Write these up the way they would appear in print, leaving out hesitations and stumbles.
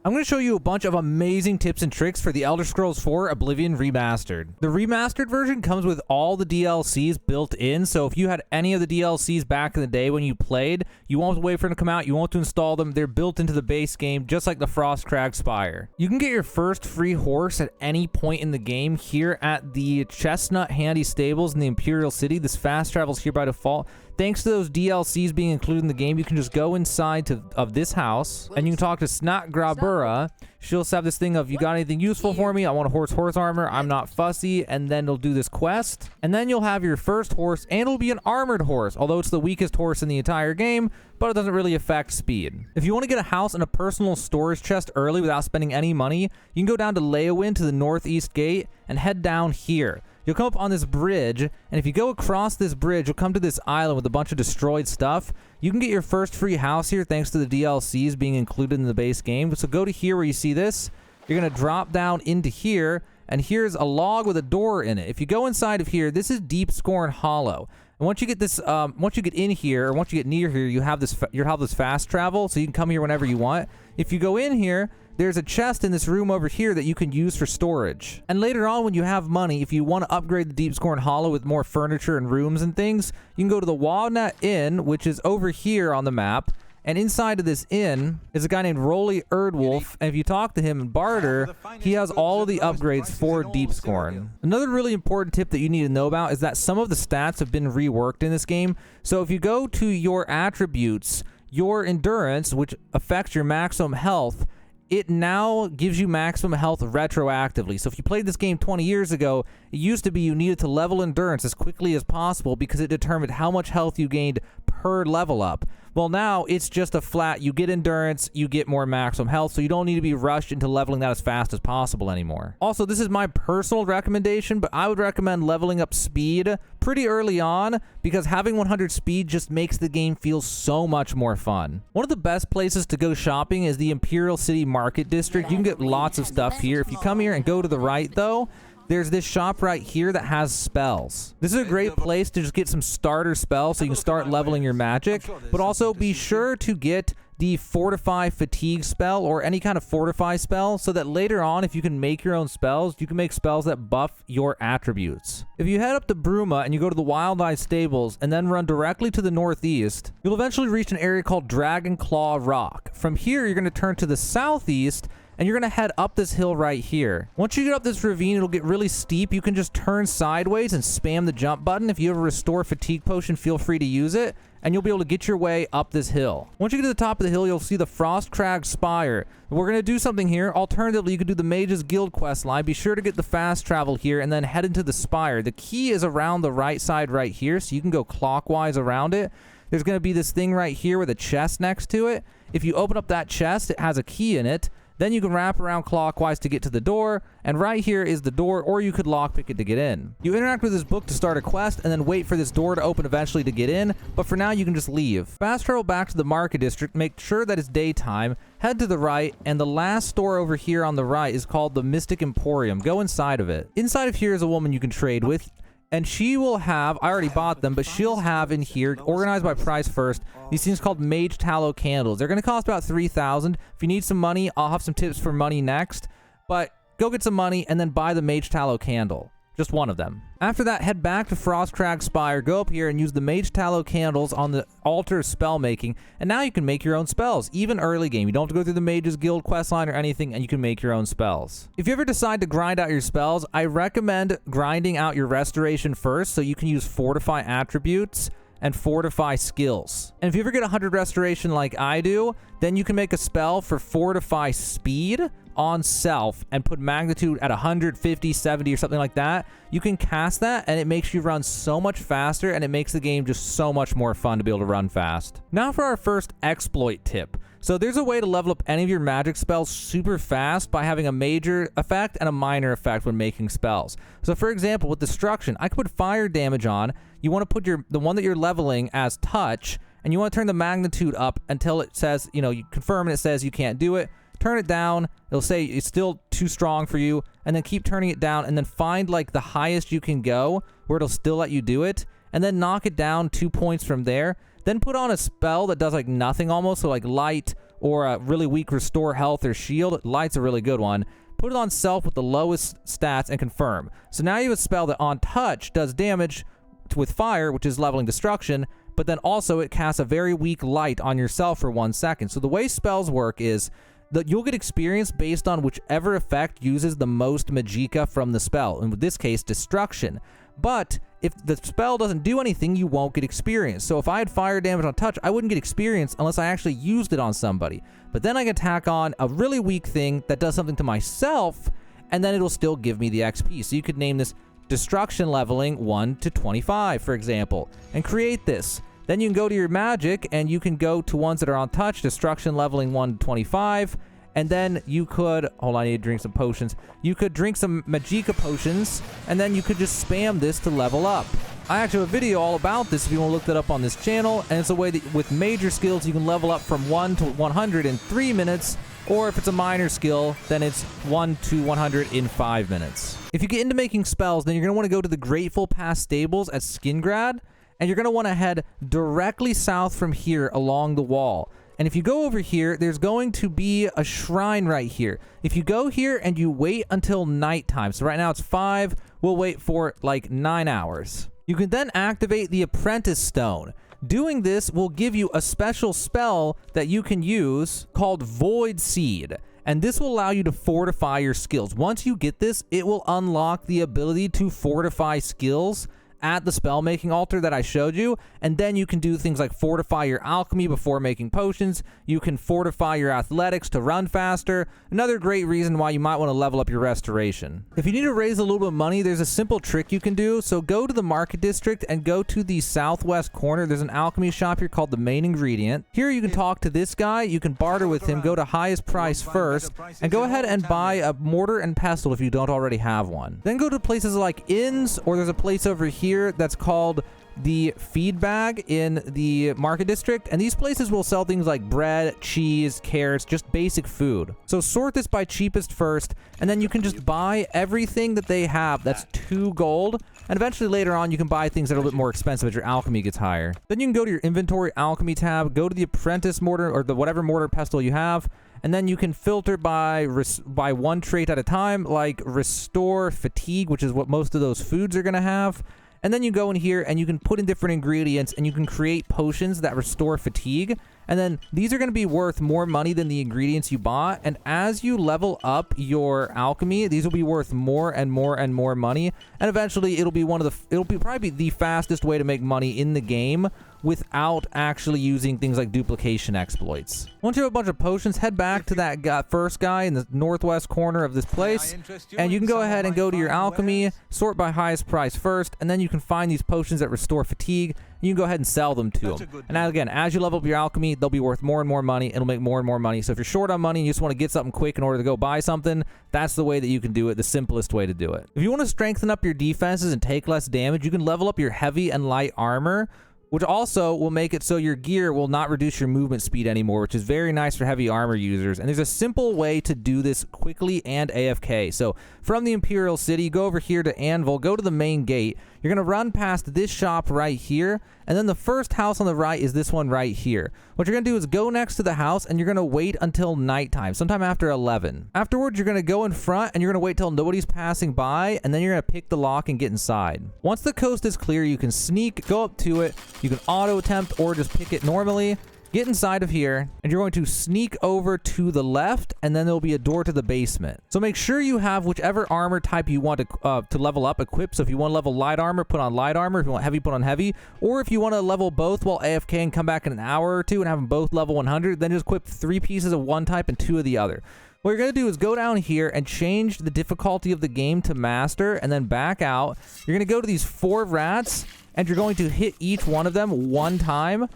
I'm going to show you a bunch of amazing tips and tricks for the Elder Scrolls 4 Oblivion Remastered. The remastered version comes with all the DLCs built in, so if you had any of the DLCs back in the day when you played, you won't have to wait for them to come out, you won't have to install them, they're built into the base game, just like the Frostcrag Spire. You can get your first free horse at any point in the game here at the Chestnut Handy Stables in the Imperial City. This fast travels here by default. Thanks to those DLCs being included in the game, you can just go inside of this house, and you can talk to Snotgrabura. She'll have this thing of, you got anything useful for me? I want a horse armor. I'm not fussy. And then it'll do this quest. And then you'll have your first horse, and it'll be an armored horse, although it's the weakest horse in the entire game, but it doesn't really affect speed. If you want to get a house and a personal storage chest early without spending any money, you can go down to Leowin to the northeast gate and head down here. You'll come up on this bridge, and if you go across this bridge, you'll come to this island with a bunch of destroyed stuff. You can get your first free house here thanks to the DLCs being included in the base game. So go to here where you see this. You're going to drop down into here, and here's a log with a door in it. If you go inside of here, this is Deep Scorn Hollow. And once you get this, once you get in here, or once you get near here, you have this fast travel, so you can come here whenever you want. If you go in here, there's a chest in this room over here that you can use for storage. And later on, when you have money, if you want to upgrade the Deep Scorn Hollow with more furniture and rooms and things, you can go to the Walnut Inn, which is over here on the map. And inside of this inn is a guy named Rolly Erdwolf, and if you talk to him and barter, he has all of the upgrades for Deep Scorn. Another really important tip that you need to know about is that some of the stats have been reworked in this game. So if you go to your attributes, your endurance, which affects your maximum health, it now gives you maximum health retroactively. So if you played this game 20 years ago, it used to be you needed to level endurance as quickly as possible because it determined how much health you gained per level up. Well, now it's just a flat, you get endurance, you get more maximum health, so you don't need to be rushed into leveling that as fast as possible anymore. Also, this is my personal recommendation, but I would recommend leveling up speed pretty early on because having 100 speed just makes the game feel so much more fun. One of the best places to go shopping is the Imperial City Market District. You can get lots of stuff here. If you come here and go to the right, though, there's this shop right here that has spells. This is a great place to just get some starter spells so you can start leveling your magic, but also be sure to get the Fortify Fatigue spell or any kind of Fortify spell so that later on, if you can make your own spells, you can make spells that buff your attributes. If you head up to Bruma and you go to the Wild Eye Stables and then run directly to the northeast, you'll eventually reach an area called Dragon Claw Rock. From here, you're going to turn to the southeast and you're going to head up this hill right here. Once you get up this ravine, it'll get really steep. You can just turn sideways and spam the jump button. If you have a Restore Fatigue Potion, feel free to use it, and you'll be able to get your way up this hill. Once you get to the top of the hill, you'll see the Frostcrag Spire. We're going to do something here. Alternatively, you could do the Mage's Guild quest line. Be sure to get the fast travel here and then head into the Spire. The key is around the right side right here, so you can go clockwise around it. There's going to be this thing right here with a chest next to it. If you open up that chest, it has a key in it. Then you can wrap around clockwise to get to the door, and right here is the door, or you could lockpick it to get in. You interact with this book to start a quest, and then wait for this door to open eventually to get in, but for now you can just leave. Fast travel back to the Market District, make sure that it's daytime, head to the right, and the last store over here on the right is called the Mystic Emporium. Go inside of it. Inside of here is a woman you can trade with, and she will have, I already bought them, but she'll have in here, organized by price first, these things called Mage Tallow Candles. They're going to cost about 3,000. If you need some money, I'll have some tips for money next, but go get some money and then buy the Mage Tallow Candle. Just one of them. After that, head back to Frostcrag Spire, go up here and use the Mage Tallow Candles on the altar of spell making, and now you can make your own spells, even early game. You don't have to go through the Mage's Guild questline or anything, and you can make your own spells. If you ever decide to grind out your spells, I recommend grinding out your restoration first so you can use Fortify attributes and Fortify skills. And if you ever get 100 restoration like I do, then you can make a spell for Fortify speed on self and put magnitude at 150, 70 or something like that. You can cast that and it makes you run so much faster, and it makes the game just so much more fun to be able to run fast. Now for our first exploit tip. So there's a way to level up any of your magic spells super fast by having a major effect and a minor effect when making spells. So for example, with Destruction, I could put fire damage on. You want to put the one that you're leveling as touch, and you want to turn the magnitude up until it says, you confirm and it says you can't do it. Turn it down. It'll say it's still too strong for you, and then keep turning it down, and then find like the highest you can go where it'll still let you do it, and then knock it down 2 points from there. Then put on a spell that does like nothing almost, so like light or a really weak restore health or shield. Light's a really good one. Put it on self with the lowest stats and confirm. So now you have a spell that on touch does damage with fire, which is leveling destruction, but then also it casts a very weak light on yourself for 1 second. So the way spells work is that you'll get experience based on whichever effect uses the most magicka from the spell, in this case, destruction. But if the spell doesn't do anything, you won't get experience. So if I had fire damage on touch, I wouldn't get experience unless I actually used it on somebody. But then I can tack on a really weak thing that does something to myself, and then it'll still give me the XP. So you could name this destruction leveling 1 to 25, for example, and create this. Then you can go to your magic, and you can go to ones that are on touch, destruction leveling 1 to 25, and then you could, hold on, I need to drink some potions. You could drink some magicka potions, and then you could just spam this to level up. I actually have a video all about this if you want to look that up on this channel, and it's a way that with major skills you can level up from 1 to 100 in 3 minutes, or if it's a minor skill, then it's 1 to 100 in 5 minutes. If you get into making spells, then you're going to want to go to the Grateful Pass stables at Skingrad, and you're going to want to head directly south from here along the wall. And if you go over here, there's going to be a shrine right here. If you go here and you wait until nighttime, so right now it's 5, we'll wait for like 9 hours. You can then activate the Apprentice Stone. Doing this will give you a special spell that you can use called Void Seed. And this will allow you to fortify your skills. Once you get this, it will unlock the ability to fortify skills at the spell making altar that I showed you, and then you can do things like fortify your alchemy before making potions. You can fortify your athletics to run faster. Another great reason why you might want to level up your restoration. If you need to raise a little bit of money, there's a simple trick you can do. So go to the market district and go to the southwest corner. There's an alchemy shop here called the Main Ingredient. Here you can talk to this guy, you can barter with him, go to highest price first, and go ahead and buy a mortar and pestle if you don't already have one. Then go to places like inns, or there's a place over here that's called the Feed Bag in the market district, and these places will sell things like bread, cheese, carrots, just basic food. So sort this by cheapest first, and then you can just buy everything that they have that's 2 gold, and eventually later on you can buy things that are a bit more expensive as your alchemy gets higher. Then you can go to your inventory alchemy tab, go to the apprentice mortar or the whatever mortar pestle you have, and then you can filter by one trait at a time, like restore fatigue, which is what most of those foods are going to have. And then you go in here and you can put in different ingredients and you can create potions that restore fatigue. And then these are going to be worth more money than the ingredients you bought. And as you level up your alchemy, these will be worth more and more and more money. And eventually it'll be probably the fastest way to make money in the game without actually using things like duplication exploits. Once you have a bunch of potions, head back to that first guy in the northwest corner of this place, and you can go ahead and go to your alchemy, sort by highest price first, and then you can find these potions that restore fatigue. You can go ahead and sell them to him. And now again, as you level up your alchemy, they'll be worth more and more money. It'll make more and more money. So if you're short on money and you just want to get something quick in order to go buy something, that's the way that you can do it, the simplest way to do it. If you want to strengthen up your defenses and take less damage, you can level up your heavy and light armor, which also will make it so your gear will not reduce your movement speed anymore, which is very nice for heavy armor users. And there's a simple way to do this quickly and AFK. So from the Imperial City, go over here to Anvil, go to the main gate. You're going to run past this shop right here, and then the first house on the right is this one right here. What you're going to do is go next to the house, and you're going to wait until nighttime, sometime after 11. Afterwards, you're going to go in front, and you're going to wait till nobody's passing by, and then you're going to pick the lock and get inside. Once the coast is clear, you can sneak, go up to it, you can auto attempt or just pick it normally. Get inside of here, and you're going to sneak over to the left, and then there'll be a door to the basement. So make sure you have whichever armor type you want to level up equipped. So if you want to level light armor, put on light armor. If you want heavy, put on heavy. Or if you want to level both while AFK and come back in an hour or two and have them both level 100, then just equip 3 pieces of one type and 2 of the other. What you're going to do is go down here and change the difficulty of the game to master, and then back out. You're going to go to these 4 rats, and you're going to hit each one of them 1 time.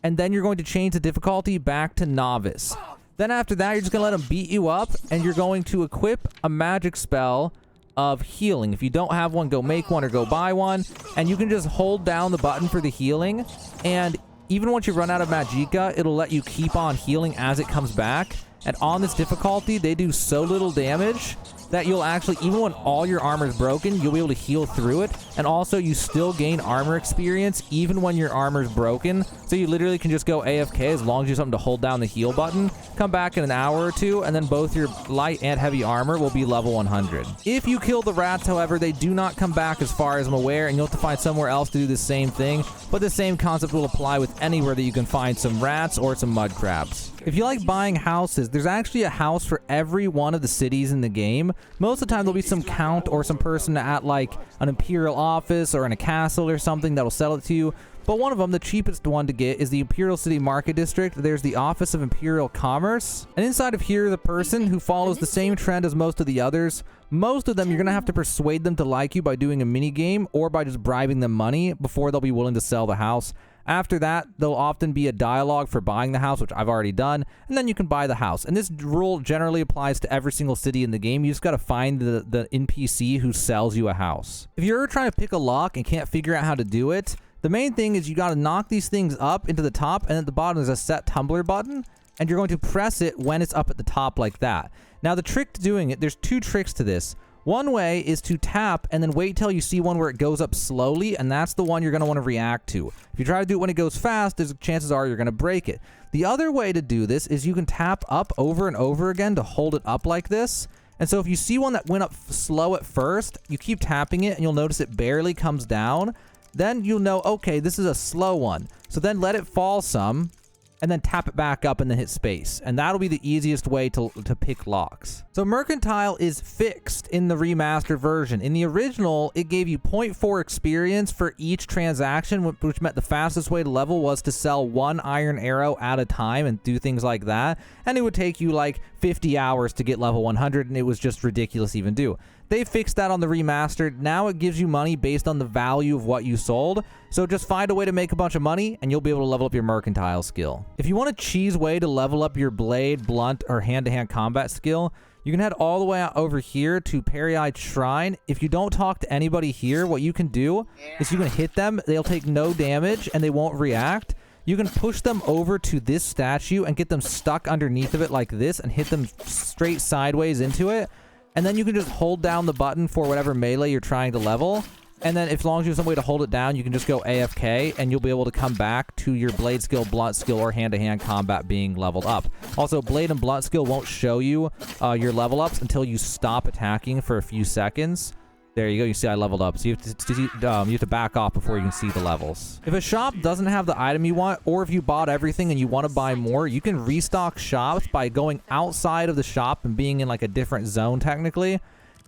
And then you're going to change the difficulty back to novice. Then after that, you're just going to let them beat you up, and you're going to equip a magic spell of healing. If you don't have one, go make one or go buy one. And you can just hold down the button for the healing, and even once you run out of magicka, it'll let you keep on healing as it comes back. And on this difficulty, they do so little damage that you'll actually, even when all your armor is broken, you'll be able to heal through it. And also, you still gain armor experience even when your armor is broken. So you literally can just go AFK as long as you have something to hold down the heal button. Come back in an hour or two, and then both your light and heavy armor will be level 100. If you kill the rats, however, they do not come back as far as I'm aware, and you'll have to find somewhere else to do the same thing. But the same concept will apply with anywhere that you can find some rats or some mud crabs. If you like buying houses, there's actually a house for every one of the cities in the game. Most of the time, there'll be some count or some person at like an imperial office or in a castle or something that'll sell it to you. But one of them, the cheapest one to get, is the Imperial City Market District. There's the Office of Imperial Commerce. And inside of here, the person who follows the same trend as most of the others. Most of them, you're going to have to persuade them to like you by doing a mini game or by just bribing them money before they'll be willing to sell the house. After that, there'll often be a dialogue for buying the house, which I've already done, and then you can buy the house. And this rule generally applies to every single city in the game. You just got to find the NPC who sells you a house. If you're trying to pick a lock and can't figure out how to do it, the main thing is you got to knock these things up into the top, and at the bottom is a set tumbler button, and you're going to press it when it's up at the top like that. Now, the trick to doing it, there's two tricks to this. One way is to tap and then wait till you see one where it goes up slowly, and that's the one you're going to want to react to. If you try to do it when it goes fast, there's chances are you're going to break it. The other way to do this is you can tap up over and over again to hold it up like this. And so if you see one that went up slow at first, you keep tapping it and you'll notice it barely comes down. Then you'll know, okay, this is a slow one. So then let it fall some, and then tap it back up and then hit space. And that'll be the easiest way to pick locks. So Mercantile is fixed in the remastered version. In the original, it gave you 0.4 experience for each transaction, which meant the fastest way to level was to sell one iron arrow at a time and do things like that. And it would take you like 50 hours to get level 100, and it was just ridiculous to even do. They fixed that on the remastered. Now it gives you money based on the value of what you sold. So just find a way to make a bunch of money and you'll be able to level up your mercantile skill. If you want a cheese way to level up your blade, blunt, or hand-to-hand combat skill, you can head all the way out over here to Perry-Eyed Shrine. If you don't talk to anybody here, what you can do is you can hit them. They'll take no damage and they won't react. You can push them over to this statue and get them stuck underneath of it like this and hit them straight sideways into it. And then you can just hold down the button for whatever melee you're trying to level. And then as long as you have some way to hold it down, you can just go AFK and you'll be able to come back to your blade skill, blunt skill, or hand-to-hand combat being leveled up. Also, blade and blunt skill won't show you your level ups until you stop attacking for a few seconds. There you go. You see I leveled up. So you have to back off before you can see the levels. If a shop doesn't have the item you want, or if you bought everything and you want to buy more, you can restock shops by going outside of the shop and being in like a different zone technically.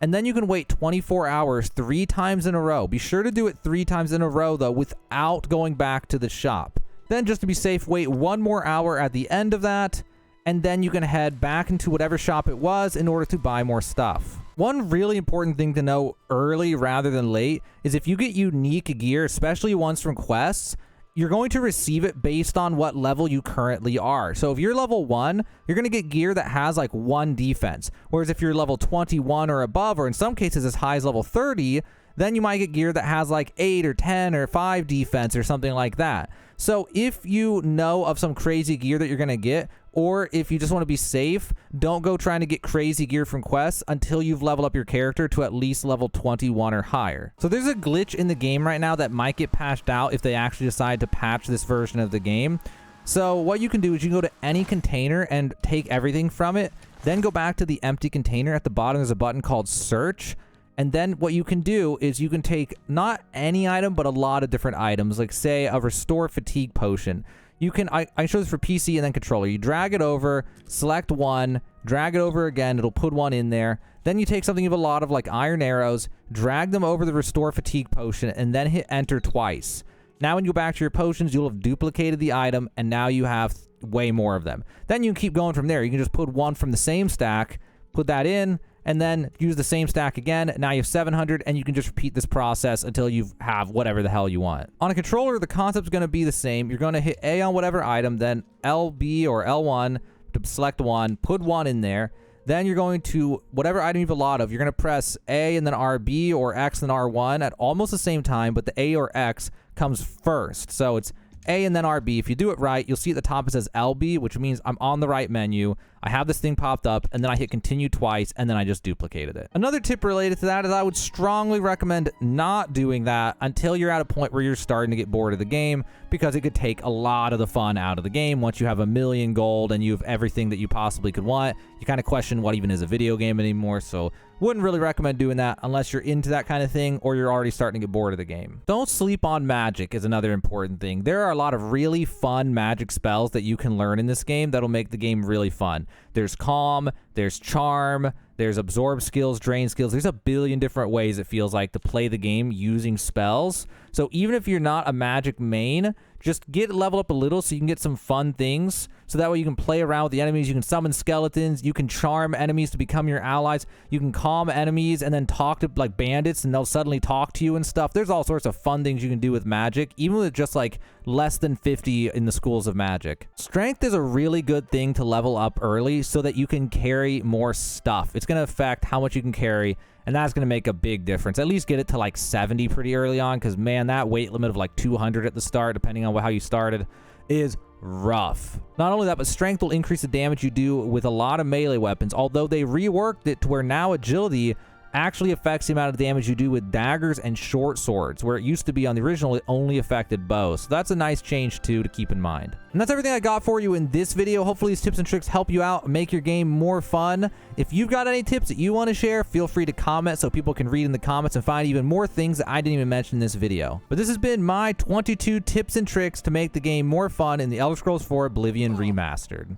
And then you can wait 24 hours 3 times in a row. Be sure to do it 3 times in a row though without going back to the shop. Then just to be safe, wait 1 more hour at the end of that. And then you can head back into whatever shop it was in order to buy more stuff. One really important thing to know early rather than late is if you get unique gear, especially ones from quests, you're going to receive it based on what level you currently are. So if you're level 1, you're going to get gear that has like 1 defense. Whereas if you're level 21 or above, or in some cases as high as level 30, then you might get gear that has like 8 or 10 or 5 defense or something like that. So if you know of some crazy gear that you're going to get, or if you just want to be safe, don't go trying to get crazy gear from quests until you've leveled up your character to at least level 21 or higher. So there's a glitch in the game right now that might get patched out if they actually decide to patch this version of the game. So what you can do is you can go to any container and take everything from it, then go back to the empty container. At the bottom there's a button called search. And then what you can do is you can take not any item, but a lot of different items, like say a restore fatigue potion. You can, I show this for PC and then controller. You drag it over, select one, drag it over again, it'll put one in there. Then you take something you have a lot of like iron arrows, drag them over the restore fatigue potion, and then hit enter twice. Now when you go back to your potions, you'll have duplicated the item, and now you have way more of them. Then you can keep going from there. You can just put one from the same stack, put that in, and then use the same stack again. Now you have 700, and you can just repeat this process until you have whatever the hell you want. On a controller, the concept's going to be the same. You're going to hit A on whatever item, then LB or L1 to select one, put one in there. Then you're going to, whatever item you have a lot of, you're going to press A and then RB or X and R1 at almost the same time, but the A or X comes first. So it's A and then RB. If you do it right, you'll see at the top it says LB, which means I'm on the right menu. I have this thing popped up, and then I hit continue twice, and then I just duplicated it. Another tip related to that is I would strongly recommend not doing that until you're at a point where you're starting to get bored of the game, because it could take a lot of the fun out of the game. Once you have 1,000,000 gold and you have everything that you possibly could want, you kind of question what even is a video game anymore. So wouldn't really recommend doing that unless you're into that kind of thing or you're already starting to get bored of the game. Don't sleep on magic is another important thing. There are a lot of really fun magic spells that you can learn in this game that'll make the game really fun. There's calm, there's charm, there's absorb skills, drain skills. There's a billion different ways it feels like to play the game using spells. So even if you're not a magic main, just get leveled up a little so you can get some fun things. So that way you can play around with the enemies. You can summon skeletons. You can charm enemies to become your allies. You can calm enemies and then talk to like bandits and they'll suddenly talk to you and stuff. There's all sorts of fun things you can do with magic, even with just like less than 50 in the schools of magic. Strength is a really good thing to level up early so that you can carry more stuff. It's going to affect how much you can carry, and that's going to make a big difference. At least get it to like 70 pretty early on, because man, that weight limit of like 200 at the start, depending on how you started, is rough. Not only that, but strength will increase the damage you do with a lot of melee weapons, although they reworked it to where now agility actually affects the amount of damage you do with daggers and short swords, where it used to be on the original, it only affected bows. So that's a nice change too to keep in mind. And that's everything I got for you in this video. Hopefully these tips and tricks help you out, make your game more fun. If you've got any tips that you want to share, feel free to comment so people can read in the comments and find even more things that I didn't even mention in this video. But this has been my 22 tips and tricks to make the game more fun in the Elder Scrolls 4 Oblivion Remastered.